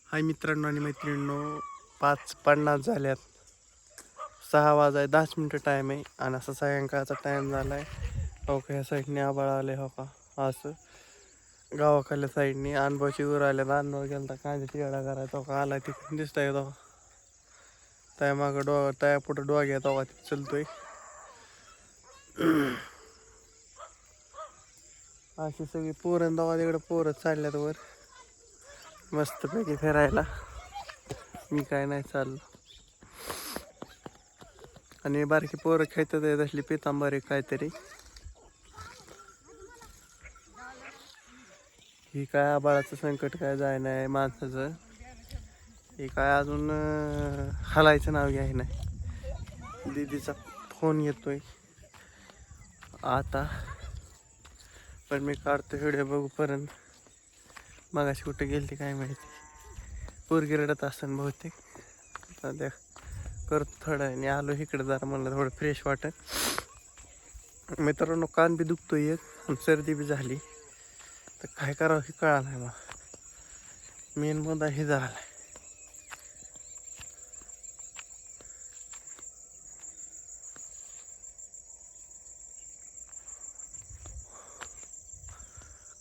हाय मित्रांनो आणि मैत्रिणींनो, 5:50 झाल्यात. 6 वाजाय 10 मिनटं टाईम आहे आणि असा सायंकाळचा टाईम झाला आहे. हो का, ह्या साईडने आबाळ आले हो का, असं गावाखाल्या साईडने अनबाची वर आल्या. अनबावर गेला कांद्याची येडा करायचा हो का, आला तिकडून दिसता येतो त्या मागं त्या पुढं डोग्या येतो का तिथे चलतोय. अशी सगळी पोरं दवा तिकडं पोरं चालल्यात वर मस्तपैकी फिरायला. मी काय नाही चाललो. आणि बारकी पोरं खेळतात तसली पितांबरी काहीतरी. ही काय आबाळाचं संकट काय जाय नाही माणसाचं. हे काय अजून हलायचं नाव घ्याय नाही. दीदीचा फोन येतोय आता, पण मी काढतो व्हिडिओ बघूपर्यंत. मगाशी कुठे गेलती काय माहिती. पोरगी रडत असन बहुतेक. आता देख करतो थोडं आणि आलो इकडे जरा, म्हणलं थोडं फ्रेश वाटत. मित्रांनो, कान बी दुखतोय एक आणि सर्दी बी झाली, तर काय करावं हे कळा नाही. मग मेन मुद्दा हे झाला.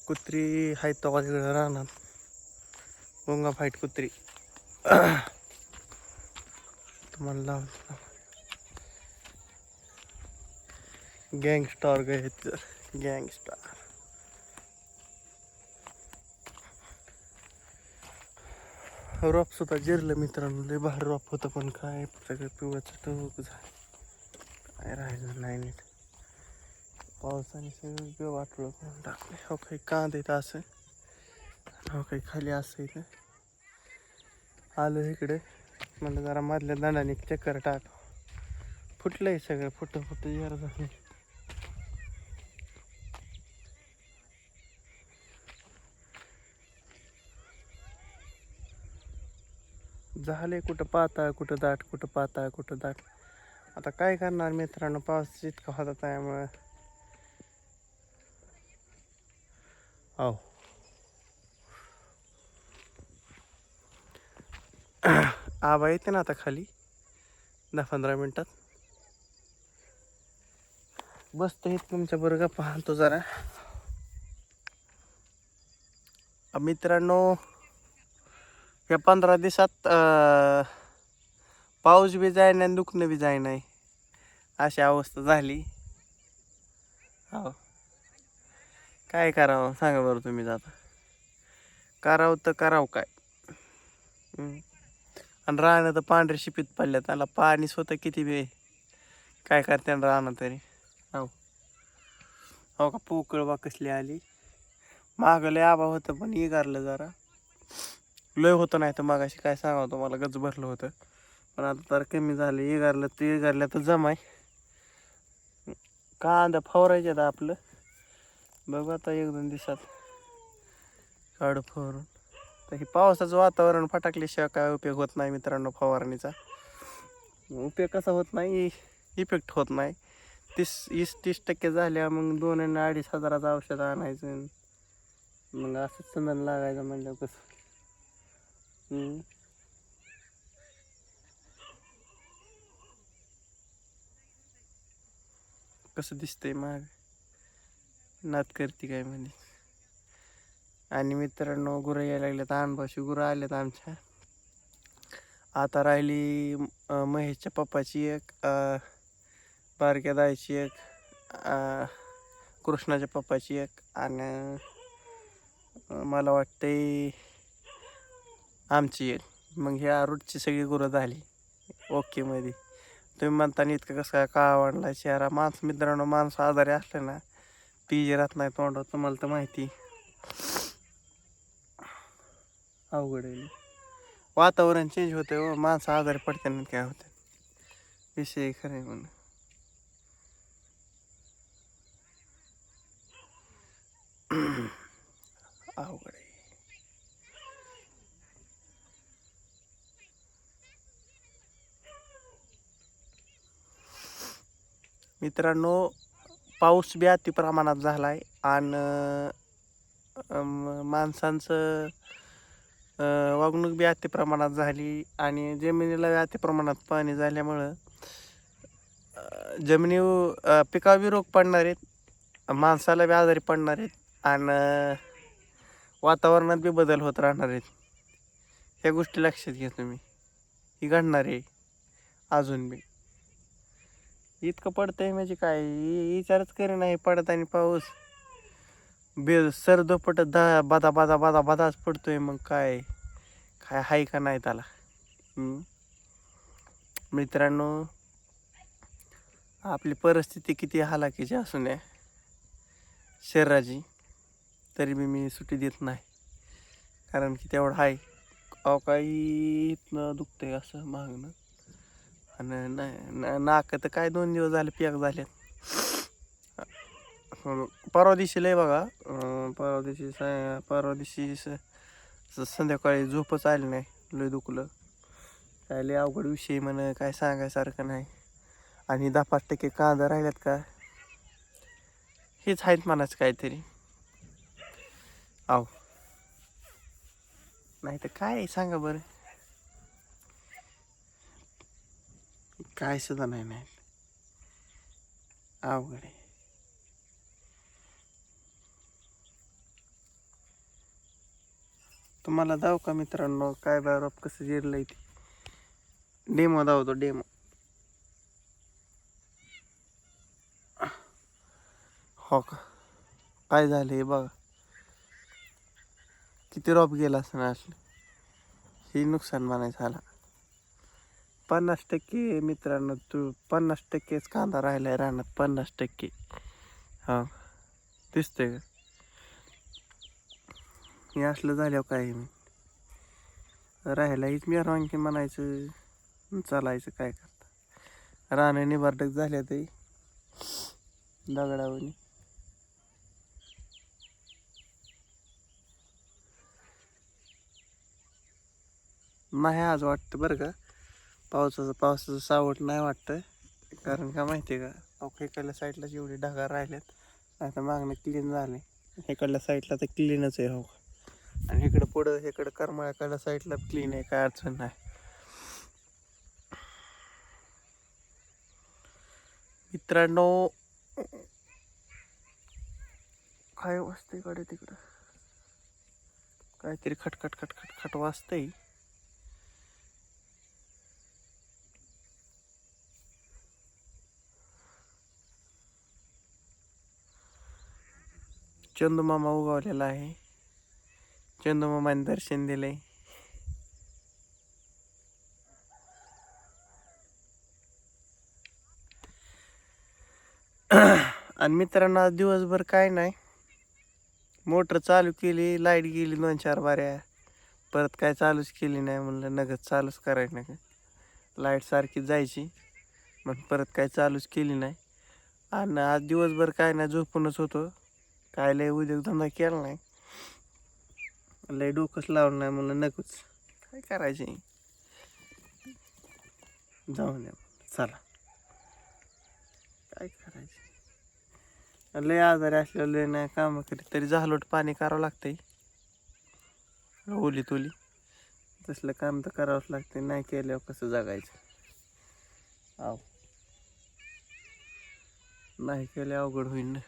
कुत्री आहेत तेव्हा तिकडे राहणार, गोंगा फाईट कुत्री. तुम्हाला गँगस्टार गए तर गँगस्टार. रॉप सुद्धा जिरलं मित्रांनो, लय भारी रॉप होतं, पण काय सगळं पिवळचं टोक झालं, काय राहिलं नाही नीट. पावसाने सगळं पिव वाटलं करून टाकले. हो काही कांद येत असं, हो काही खाली असं इथं. आलो इकडे, म्हणलं जरा मधल्या दंडाने चक्कर टाक. फुटलंय सगळं, फुट जरा झालं. झाले कुठं पाताळ, कुठं दाट, कुठं पाताळ, कुठं दाट. आता काय करणार मित्रांनो, पाऊस इतका होता त्यामुळं. हो आबा येते ना आता खाली 10-15 मिनिटात. बसतो इथं तुमच्या बरोबर पाहतो जरा. मित्रांनो, या 15 दिवसात पाऊस बी जाय नाही, दुखणं बी जाय नाही, अशी अवस्था झाली. हो, काय करावं सांगा बरं तुम्ही. आता करावं तर करावं काय. आणि राहणं तर पांढरे शिपीत पडल्या, त्याला पाणी स्वतः किती बी काय करते राहणं तरी. हो हो का, पोकळ बा कसली आली. मागं लय आबा होतं पण इगारलं जरा, लय होतं. नाही तर मागाशी काय सांगावं तुम्हाला, गच भरलं होतं, पण आता तर कमी झालं. इगारलं ते इगारलं तर जमाय. कांदा फवारायचे आता आपलं, बघू आता 1-2 दिवसात काढू फवारून. तर हे पावसाचं वातावरण फटाकल्याशिवाय काय उपयोग होत नाही मित्रांनो. फवारणीचा उपयोग कसा होत नाही, इफेक्ट होत नाही. 30% झाल्या मग 2 आणि 2.5 हजाराचं औषध आणायचं, मग असंच चंदन लागायचं म्हणलं कसं. कसं दिसतंय माग, नात करते काय म्हणजे. आणि मित्रांनो, गुरं यायला लागल्यात. अनबाशी गुरं आल्यात आमच्या. आता राहिली महेशच्या पप्पाची एक, बारक्या दाईची एक, कृष्णाच्या पप्पाची एक, आणि मला वाटते आमची एक. मग ह्या रूटची सगळी गुरं झाली ओके मध्ये. तुम्ही म्हणताना इतकं कसं काय का वाढला चेहरा. मित्रांनो, माणसं आजारी असले ना, पीज राहत नाही तोंडात, तुम्हाला तर माहिती. अवघड आहे, वातावरण चेंज होते हो, माणसं आजारी पडते ना, काय होते विषय खरं आहे म्हणून. अवघड आहे मित्रांनो. पाऊस बी अति प्रमाणात झाला आहे आणि माणसांचं वागणूक बी अति प्रमाणात झाली आणि जमिनीला बी अति प्रमाणात पाणी झाल्यामुळं पिकावर बी रोग पडणार आहेत, माणसाला बी आजारी पडणार आहेत आणि वातावरणात बी बदल होत राहणार आहेत. ह्या गोष्टी लक्षात घ्या तुम्ही. ही घडणार आहे अजून बी. इतकं पडतंय म्हणजे काय विचारच करे नाही पडत आणि पाऊस सरदोपट बादा बादा बादा बादाच पडतोय. मग काय काय हाय का नाही त्याला. मित्रांनो, आपली परिस्थिती किती हालाकीची असू नये शरीराची, तरी बी मी सुट्टी देत नाही. कारण की तेवढं आहे. काही इथनं दुखतंय असं मागणं आणि नाक तर काय 2 दिवस झाले पॅक झाले. परवा दिवशी लय बघा, परवा दिवशी संध्याकाळी झोपच आली नाही, लय दुखलं. काय लय अवघड विषय म्हण, काय सांगायसारखं नाही. आणि 10-5% कांदा राहिल्यात का हेच आहेत म्हणाच काहीतरी. नाही तर काय सांगा बरं. काय सुद्धा नाही अवघड आहे. तुम्हाला दाव का मित्रांनो काय बरं कसं जिरलंय ते डेमो दावतो डेमो. हो का, काय झालं हे बघा. किती रॉप गेला असं असलं. हे नुकसान म्हणायचं झाला. 50% मित्रांनो, 50%च कांदा राहिलाय रानात. 50%. हा, दिसतंय का. हे असलं झाल्यावर काय राहायला हीच मेहरवानकी म्हणायचं, चालायचं. काय करता, रानं निबारटक झाल्या तरी दगडावणी. नाही आज वाटतं बरं का, पावसाचं सावट नाही वाटतं. कारण का माहिती आहे का, इकडल्या साईडला जेवढे ढगाळ राहिलेत नाही तर मागणं क्लीन झाले. इकडल्या साईडला तर क्लीनच आहे. हो, आणि इकडं पुढं इकडं करमाळ्याकडल्या साईडला क्लीन आहे, काय अडचण नाही. मित्रांनो, काय वाजतंय कडे तिकडं, काहीतरी खटखट खटखट खट वाजतंय. चंदूमामा उगवलेला आहे. चंदूमामाने दर्शन दिलंय. आणि मित्रांनो, आज दिवसभर काय नाही, मोटर चालू केली, लाईट गेली 2-4 बाऱ्या, परत काय चालूच केली नाही. म्हणलं नगद चालूच करायचं नाही. लाईट सारखी जायची, मग परत काय चालूच केली नाही. आणि आज दिवसभर काय नाही, झोपूनच होतो. काय लय उद्योगधंदा केला नाही, लय डोकंच लावलं नाही. म्हणलं नकोच, काय करायचं, जाऊन द्या चला, काय करायचं. लय आजारी असल्यावर लय नाही काम करीत तरी झालोट पाणी करावं लागतंय. ओली तोली तसलं काम तर करावंच लागते. नाही केल्यावर कसं जगायचं. नाही केले अवघड होईल ना,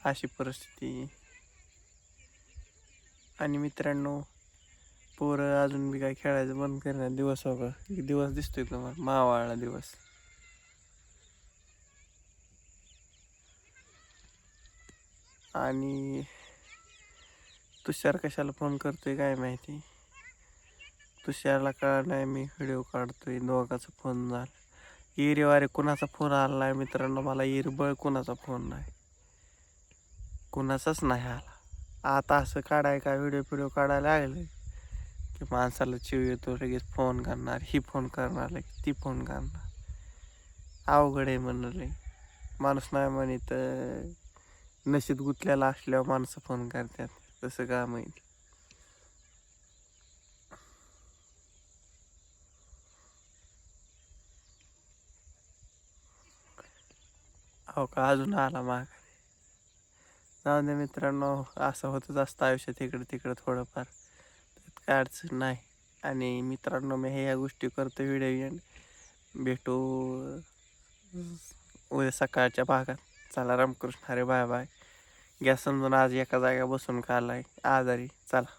अशी परिस्थिती. आणि मित्रांनो, पोरं अजून बी काय खेळायचं बंद करणार. दिवस हो का, दिवस दिसतोय तुम्हाला, मावाळला दिवस. आणि तुषार कशाला फोन करतोय काय माहिती. तुषारला कळणार नाही मी व्हिडिओ काढतोय. दोघाचा फोन झाला. वारे कुणाचा फोन आला नाही मित्रांनो मला. बळ कुणाचा फोन नाही, कुणाचाच नाही आला. आता असं काढाय का व्हिडिओ काढायला लागले की माणसाला चिव येतो. लगेच फोन करणार, ही फोन करणार, लगेच ती फोन करणार. अवघड आहे म्हणले. माणूस नाही म्हणत, नशीब गुतलेला असल्यावर माणसं फोन करतात. तसं का माहिती. हो का, अजून आला माग. जाऊ दे मित्रांनो, असं होतच असतं आयुष्यात, इकडं तिकडं थोडंफार. काय अडचण नाही. आणि मित्रांनो मी ह्या गोष्टी करतो व्हिडिओ भेटू उद्या सकाळच्या भागात. चला रामकृष्ण हरे बाय बाय. गॅस समजून आज एका जागा बसून खाल्लाय आजारी. चला.